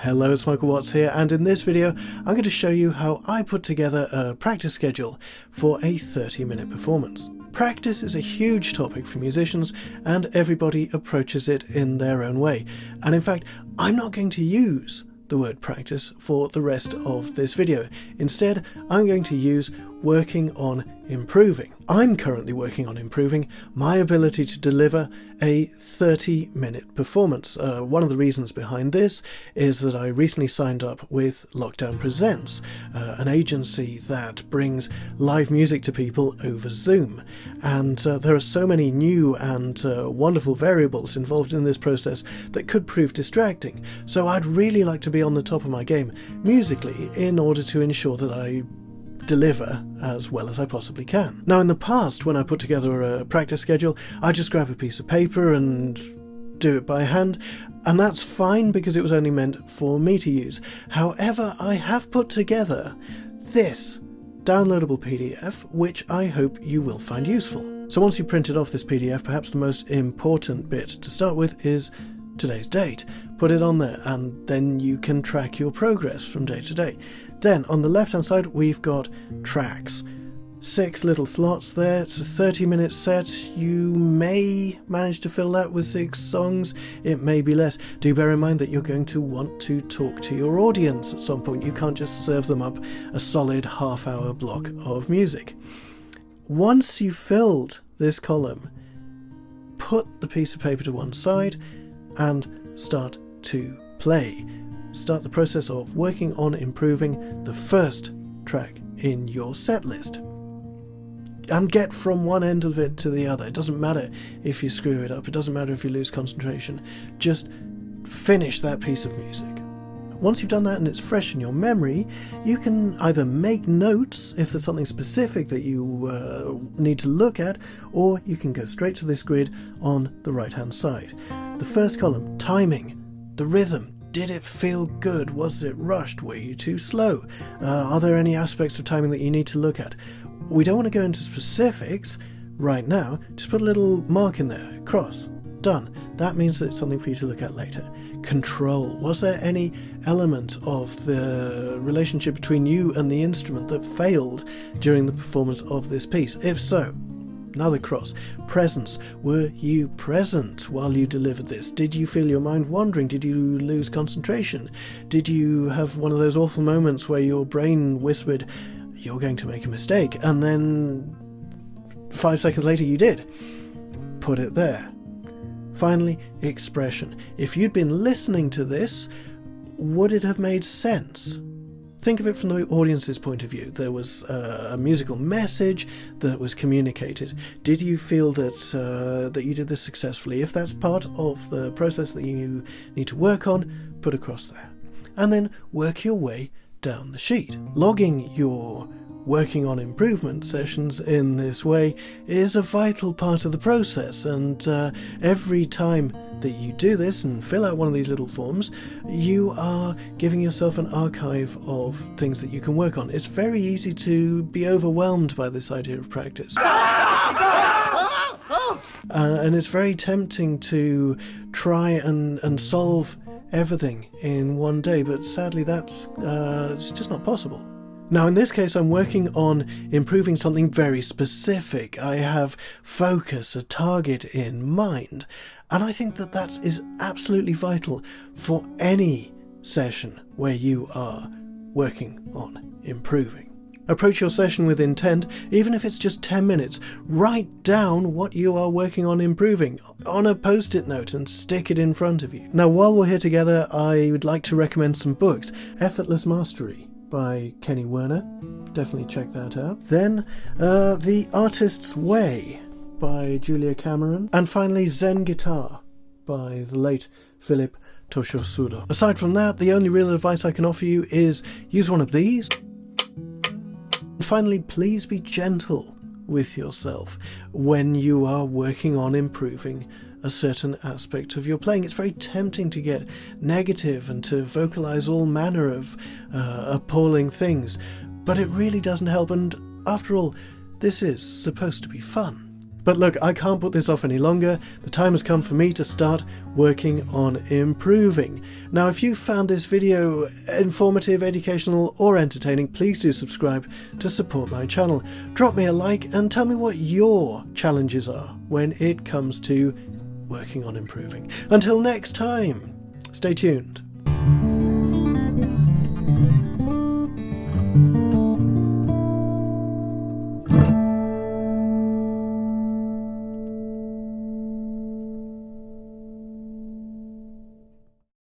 Hello, it's Michael Watts here, and in this video I'm going to show you how I put together a practice schedule for a 30-minute performance. Practice is a huge topic for musicians, and everybody approaches it in their own way. And in fact, I'm not going to use the word practice for the rest of this video. Instead, I'm going to use working on improving. I'm currently working on improving my ability to deliver a 30-minute performance. One of the reasons behind this is that I recently signed up with Lockdown Presents, an agency that brings live music to people over Zoom. And there are so many new and wonderful variables involved in this process that could prove distracting. So I'd really like to be on the top of my game musically in order to ensure that I deliver as well as I possibly can. Now, in the past, when I put together a practice schedule, I just grab a piece of paper and do it by hand, and that's fine because it was only meant for me to use. However, I have put together this downloadable PDF, which I hope you will find useful. So once you've printed off this PDF, perhaps the most important bit to start with is today's date. Put it on there, and then you can track your progress from day to day. Then on the left hand side we've got tracks. 6 little slots there. It's a 30-minute set. You may manage to fill that with 6 songs. It may be less. Do bear in mind that you're going to want to talk to your audience at some point. You can't just serve them up a solid half-hour block of music. Once you've filled this column, put the piece of paper to one side and start to play. Start the process of working on improving the first track in your set list. And get from one end of it to the other. It doesn't matter if you screw it up. It doesn't matter if you lose concentration. Just finish that piece of music. Once you've done that and it's fresh in your memory, you can either make notes if there's something specific that you need to look at, or you can go straight to this grid on the right hand side. The first column, timing, the rhythm. Did it feel good? Was it rushed? Were you too slow? Are there any aspects of timing that you need to look at? We don't want to go into specifics right now. Just put a little mark in there. Cross. Done. That means that it's something for you to look at later. Control. Was there any element of the relationship between you and the instrument that failed during the performance of this piece? If so, another cross. Presence. Were you present while you delivered this? Did you feel your mind wandering? Did you lose concentration? Did you have one of those awful moments where your brain whispered, you're going to make a mistake, and then 5 seconds later you did? Put it there. Finally, expression. If you'd been listening to this, would it have made sense? Think of it from the audience's point of view. There was a musical message that was communicated. Did you feel that that you did this successfully? If that's part of the process that you need to work on, put a cross there. And then work your way down the sheet. Logging your working on improvement sessions in this way is a vital part of the process, and every time that you do this and fill out one of these little forms, you are giving yourself an archive of things that you can work on. It's very easy to be overwhelmed by this idea of practice. And it's very tempting to try and solve everything in one day, but sadly that's it's just not possible. Now in this case I'm working on improving something very specific. I have focus, a target in mind, and I think that that is absolutely vital for any session where you are working on improving. Approach your session with intent, even if it's just 10 minutes. Write down what you are working on improving on a post-it note and stick it in front of you. Now, while we're here together, I would like to recommend some books. Effortless Mastery by Kenny Werner. Definitely check that out. Then, The Artist's Way by Julia Cameron. And finally, Zen Guitar by the late Philip Toshosudo. Aside from that, the only real advice I can offer you is use one of these. Finally, please be gentle with yourself when you are working on improving a certain aspect of your playing. It's very tempting to get negative and to vocalize all manner of appalling things, but it really doesn't help, and after all, this is supposed to be fun. But look, I can't put this off any longer. The time has come for me to start working on improving. Now, if you found this video informative, educational, or entertaining, please do subscribe to support my channel. Drop me a like and tell me what your challenges are when it comes to working on improving. Until next time, stay tuned.